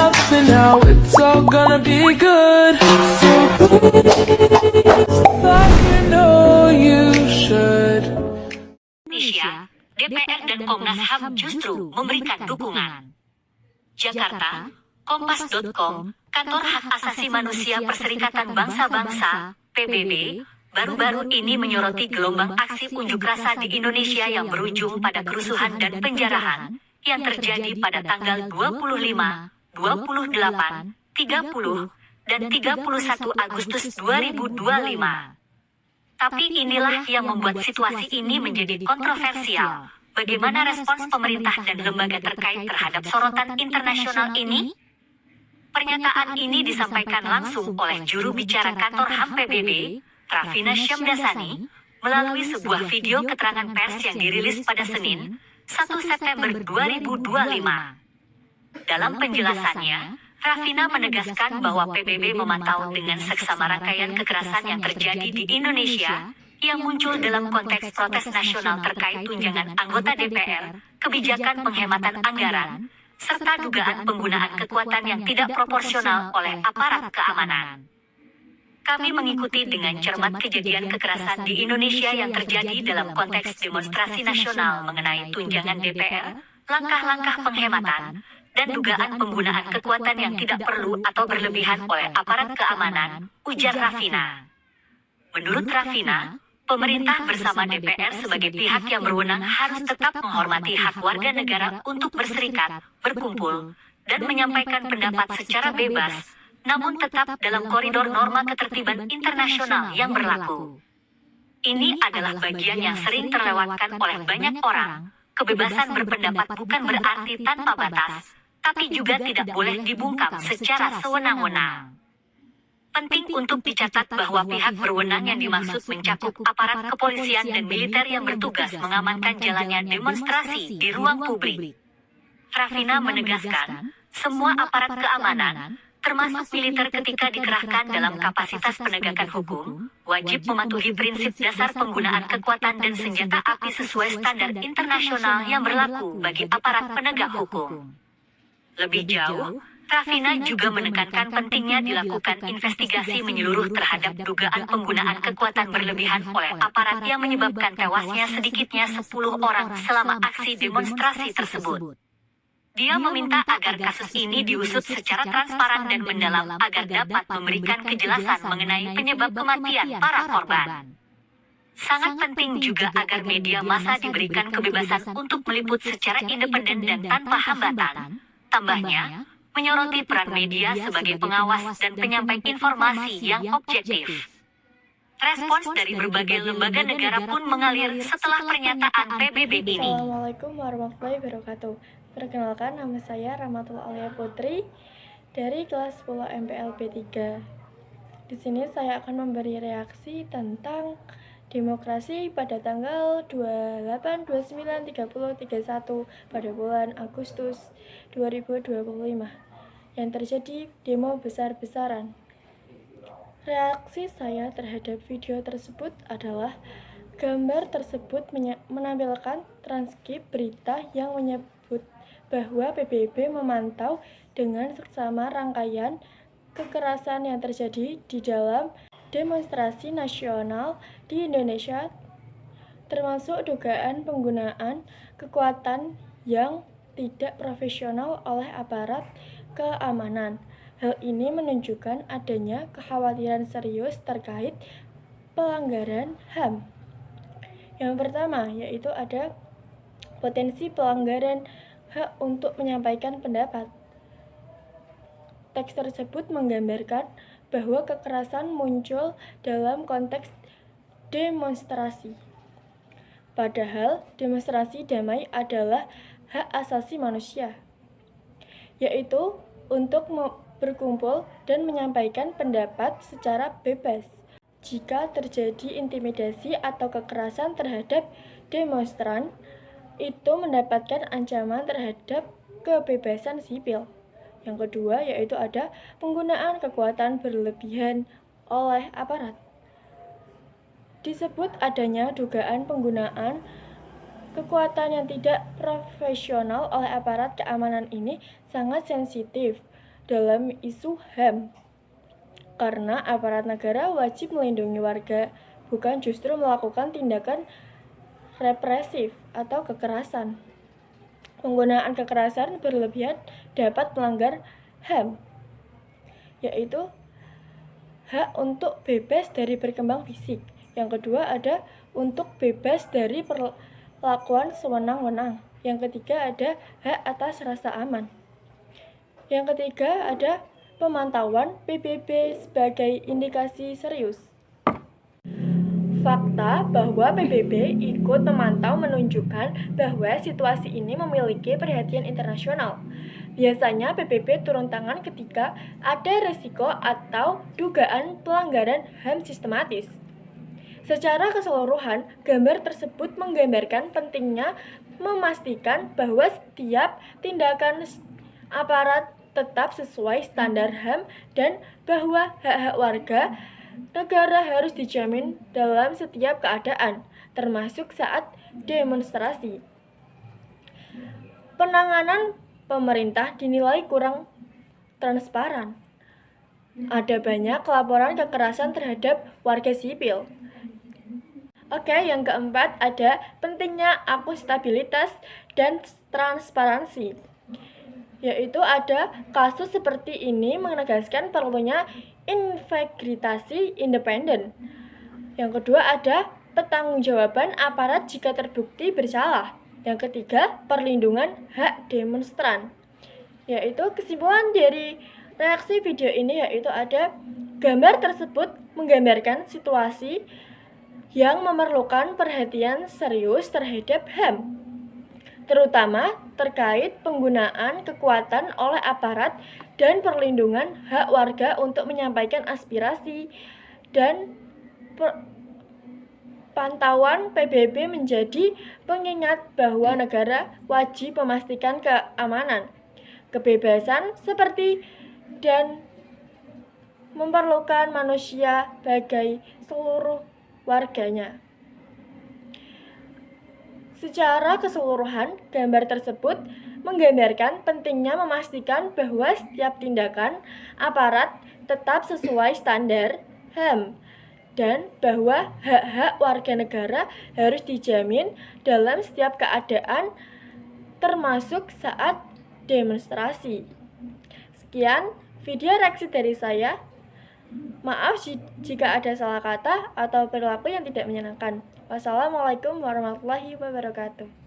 nothing now, it's all gonna be good. So please, like you know you should. Indonesia, DPR dan Komnas HAM justru memberikan dukungan. Jakarta, Kompas.com, Kantor Hak Asasi Manusia Perserikatan Bangsa-Bangsa, PBB, baru-baru ini menyoroti gelombang aksi unjuk rasa di Indonesia yang berujung pada kerusuhan dan penjarahan yang terjadi pada tanggal 25, 28, 30, dan 31 Agustus 2025. Tapi inilah yang membuat situasi ini menjadi kontroversial. Bagaimana respons pemerintah dan lembaga terkait terhadap sorotan internasional ini? Pernyataan ini disampaikan langsung oleh juru bicara kantor HAM PBB, Rafina Syamdasani, melalui sebuah video keterangan pers yang dirilis pada Senin, 1 September 2025. Dalam penjelasannya, Rafina menegaskan bahwa PBB memantau dengan seksama rangkaian kekerasan yang terjadi di Indonesia, yang muncul dalam konteks protes nasional terkait tunjangan anggota DPR, kebijakan penghematan anggaran, serta dugaan penggunaan kekuatan yang tidak proporsional oleh aparat keamanan. Kami mengikuti dengan cermat kejadian kekerasan di Indonesia yang terjadi dalam konteks demonstrasi nasional mengenai tunjangan DPR, langkah-langkah penghematan, dan dugaan penggunaan kekuatan yang tidak perlu atau berlebihan oleh aparat keamanan, ujar Rafina. Menurut Rafina, pemerintah bersama DPR sebagai pihak yang berwenang harus tetap menghormati hak warga negara untuk berserikat, berkumpul, dan menyampaikan pendapat secara bebas, namun tetap dalam koridor norma ketertiban internasional yang berlaku. Ini adalah bagian yang sering terlewatkan oleh banyak orang. Kebebasan berpendapat bukan berarti tanpa batas, tapi juga tidak boleh dibungkam secara sewenang-wenang. Penting untuk dicatat bahwa pihak berwenang yang dimaksud mencakup aparat kepolisian dan militer yang bertugas mengamankan jalannya demonstrasi di ruang publik. Rafina menegaskan, semua aparat keamanan, termasuk militer ketika dikerahkan dalam kapasitas penegakan hukum, wajib mematuhi prinsip dasar penggunaan kekuatan dan senjata api sesuai standar internasional yang berlaku bagi aparat penegak hukum. Lebih jauh, Rafina juga menekankan pentingnya dilakukan investigasi menyeluruh terhadap dugaan penggunaan kekuatan berlebihan oleh aparat yang menyebabkan tewasnya sedikitnya 10 orang selama aksi demonstrasi tersebut. Dia meminta agar kasus ini diusut secara transparan dan mendalam agar dapat memberikan kejelasan mengenai penyebab kematian para korban. Sangat penting juga agar media massa diberikan kebebasan untuk meliput secara independen dan tanpa hambatan. Tambahnya, menyoroti peran media sebagai pengawas dan penyampai informasi yang objektif. Respons dari berbagai lembaga negara pun mengalir setelah pernyataan PBB ini. Assalamualaikum warahmatullahi wabarakatuh. Perkenalkan, nama saya Rahmatul Alia Putri dari kelas 10 MPLB 3. Di sini saya akan memberi reaksi tentang demokrasi pada tanggal 28, 29, 30, 31 pada bulan Agustus 2025 yang terjadi demo besar-besaran. Reaksi saya terhadap video tersebut adalah gambar tersebut menampilkan transkrip berita yang menyebut bahwa PBB memantau dengan seksama rangkaian kekerasan yang terjadi di dalam demonstrasi nasional di Indonesia, termasuk dugaan penggunaan kekuatan yang tidak profesional oleh aparat keamanan. Hal ini menunjukkan adanya kekhawatiran serius terkait pelanggaran HAM. Yang pertama, yaitu ada potensi pelanggaran hak untuk menyampaikan pendapat. Teks tersebut menggambarkan bahwa kekerasan muncul dalam konteks demonstrasi. Padahal demonstrasi damai adalah hak asasi manusia, yaitu untuk berkumpul dan menyampaikan pendapat secara bebas. Jika terjadi intimidasi atau kekerasan terhadap demonstran, itu mendapatkan ancaman terhadap kebebasan sipil. Yang kedua, yaitu ada penggunaan kekuatan berlebihan oleh aparat. Disebut adanya dugaan penggunaan kekuatan yang tidak profesional oleh aparat keamanan ini sangat sensitif dalam isu HAM. Karena aparat negara wajib melindungi warga, bukan justru melakukan tindakan represif atau kekerasan. Penggunaan kekerasan berlebihan dapat melanggar HAM, yaitu hak untuk bebas dari berkembang fisik. Yang kedua ada untuk bebas dari perlakuan sewenang-wenang. Yang ketiga ada hak atas rasa aman. Yang ketiga ada pemantauan PBB sebagai indikasi serius. Fakta bahwa PBB ikut memantau menunjukkan bahwa situasi ini memiliki perhatian internasional. Biasanya PBB turun tangan ketika ada risiko atau dugaan pelanggaran HAM sistematis. Secara keseluruhan, gambar tersebut menggambarkan pentingnya memastikan bahwa setiap tindakan aparat tetap sesuai standar HAM dan bahwa hak-hak warga negara harus dijamin dalam setiap keadaan, termasuk saat demonstrasi. Penanganan pemerintah dinilai kurang transparan. Ada banyak laporan kekerasan terhadap warga sipil. Oke, yang keempat ada pentingnya akuntabilitas dan transparansi. Yaitu ada kasus seperti ini menegaskan perlunya integritas independen. Yang kedua ada pertanggungjawaban aparat jika terbukti bersalah. Yang ketiga, perlindungan hak demonstran. Yaitu kesimpulan dari reaksi video ini yaitu ada gambar tersebut menggambarkan situasi yang memerlukan perhatian serius terhadap HAM, terutama terkait penggunaan kekuatan oleh aparat dan perlindungan hak warga untuk menyampaikan aspirasi dan pantauan PBB menjadi pengingat bahwa negara wajib memastikan keamanan, kebebasan seperti dan memerlukan manusia sebagai seluruh warganya. Secara keseluruhan, gambar tersebut menggambarkan pentingnya memastikan bahwa setiap tindakan aparat tetap sesuai standar HAM dan bahwa hak-hak warga negara harus dijamin dalam setiap keadaan, termasuk saat demonstrasi. Sekian video reaksi dari saya. Maaf jika ada salah kata atau perilaku yang tidak menyenangkan. Wassalamualaikum warahmatullahi wabarakatuh.